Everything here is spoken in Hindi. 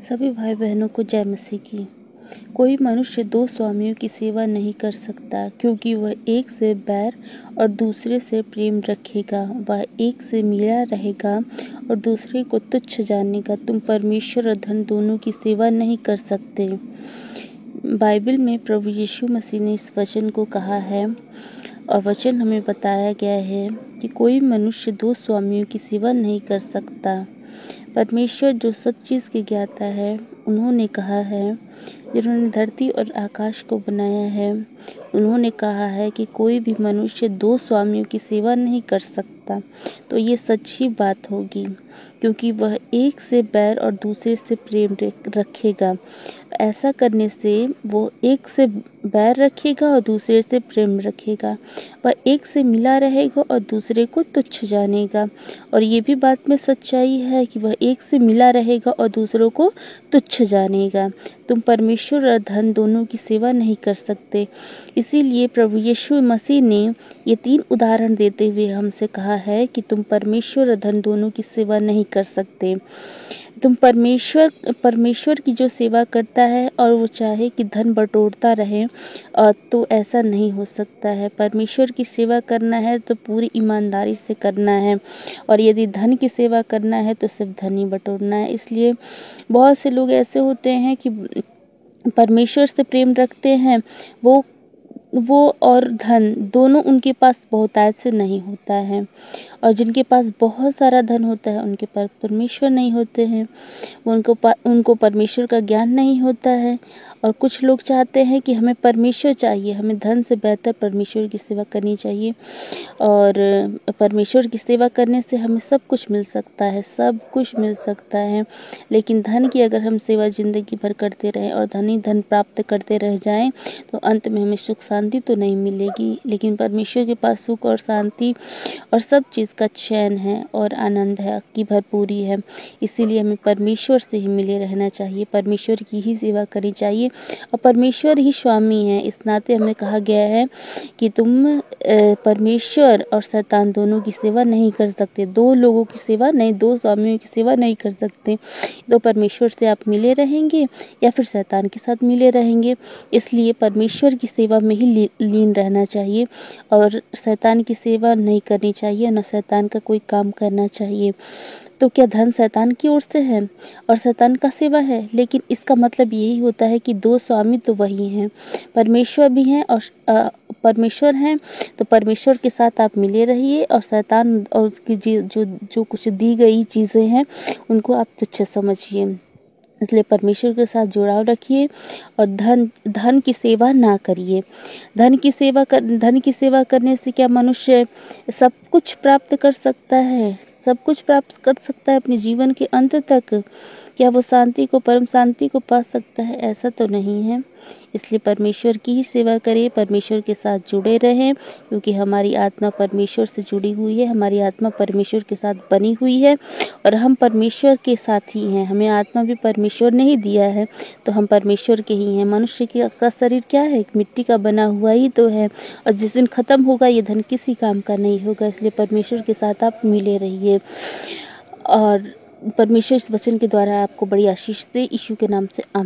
सभी भाई बहनों को जय मसीह की। कोई मनुष्य दो स्वामियों की सेवा नहीं कर सकता, क्योंकि वह एक से बैर और दूसरे से प्रेम रखेगा। वह एक से मिला रहेगा और दूसरे को तुच्छ जानेगा। तुम परमेश्वर और धन दोनों की सेवा नहीं कर सकते। बाइबल में प्रभु यीशु मसीह ने इस वचन को कहा है और वचन हमें बताया गया है कि कोई मनुष्य दो स्वामियों की सेवा नहीं कर सकता। परमेश्वर जो सब चीज़ के ज्ञाता है, उन्होंने कहा है, जिन्होंने धरती और आकाश को बनाया है, उन्होंने कहा है कि कोई भी मनुष्य दो स्वामियों की सेवा नहीं कर सकता। तो ये सच्ची बात होगी, क्योंकि वह एक से बैर और दूसरे से प्रेम रखेगा। ऐसा करने से वो एक से बैर रखेगा और दूसरे से प्रेम रखेगा। वह एक से मिला रहेगा और दूसरे को तुच्छ जानेगा। और ये भी बात में सच्चाई है कि वह एक से मिला रहेगा और दूसरों को तुच्छ जानेगा। तुम परमेश्वर और धन दोनों की सेवा नहीं कर सकते। इसीलिए प्रभु यीशु मसीह ने ये 3 उदाहरण देते हुए हमसे कहा है कि तुम परमेश्वर और धन दोनों की सेवा नहीं कर सकते। तुम परमेश्वर की जो सेवा करता है और वो चाहे कि धन बटोरता रहे, तो ऐसा नहीं हो सकता है। परमेश्वर की सेवा करना है तो पूरी ईमानदारी से करना है, और यदि धन की सेवा करना है तो सिर्फ धन ही बटोरना है। इसलिए बहुत से लोग ऐसे होते हैं कि परमेश्वर से प्रेम रखते हैं, वो और धन दोनों उनके पास बहुतायत से नहीं होता है, और जिनके पास बहुत सारा धन होता है उनके पास परमेश्वर नहीं होते हैं। उनको परमेश्वर का ज्ञान नहीं होता है। और कुछ लोग चाहते हैं कि हमें परमेश्वर चाहिए, हमें धन से बेहतर परमेश्वर की सेवा करनी चाहिए, और परमेश्वर की सेवा करने से हमें सब कुछ मिल सकता है, सब कुछ मिल सकता है। लेकिन धन की अगर हम सेवा ज़िंदगी भर करते रहें और धन ही धन प्राप्त करते रह जाएं, तो अंत में हमें सुख शांति तो नहीं मिलेगी। लेकिन परमेश्वर के पास सुख और शांति और सब चीज़ का चैन है और आनंद है की भरपूरी है। इसीलिए हमें परमेश्वर से ही मिले रहना चाहिए, परमेश्वर की ही सेवा करनी चाहिए, और परमेश्वर ही स्वामी है। इस नाते हमें कहा गया है कि तुम परमेश्वर और शैतान दोनों की सेवा नहीं कर सकते। दो लोगों की सेवा नहीं, दो स्वामियों की सेवा नहीं कर सकते। तो परमेश्वर से आप मिले रहेंगे या फिर शैतान के साथ मिले रहेंगे। इसलिए परमेश्वर की सेवा में ही लीन रहना चाहिए, और शैतान की सेवा नहीं करनी चाहिए, न शैतान का कोई काम करना चाहिए। तो क्या धन शैतान की ओर से है और शैतान का सेवा है? लेकिन इसका मतलब यही होता है कि दो स्वामी तो वही हैं, परमेश्वर भी हैं और परमेश्वर हैं। तो परमेश्वर के साथ आप मिले रहिए, और शैतान और उसकी जो कुछ दी गई चीज़ें हैं उनको आप तुच्छ समझिए। इसलिए परमेश्वर के साथ जुड़ाव रखिए और धन की सेवा ना करिए। धन की सेवा करने से क्या मनुष्य सब कुछ प्राप्त कर सकता है? सब कुछ प्राप्त कर सकता है अपने जीवन के अंत तक? क्या वो शांति को, परम शांति को पा सकता है? ऐसा तो नहीं है। इसलिए परमेश्वर की ही सेवा करें, परमेश्वर के साथ जुड़े रहें, क्योंकि हमारी आत्मा परमेश्वर से जुड़ी हुई है, हमारी आत्मा परमेश्वर के साथ बनी हुई है, और हम परमेश्वर के साथ ही हैं। हमें आत्मा भी परमेश्वर ने ही दिया है, तो हम परमेश्वर के ही हैं। मनुष्य का शरीर क्या है? मिट्टी का बना हुआ ही तो है, और जिस दिन ख़त्म होगा ये धन किसी काम का नहीं होगा। इसलिए परमेश्वर के साथ आप मिले रहिए, और परमेश्वर इस वचन के द्वारा आपको बड़ी आशीष दे। यीशु के नाम से आमीन।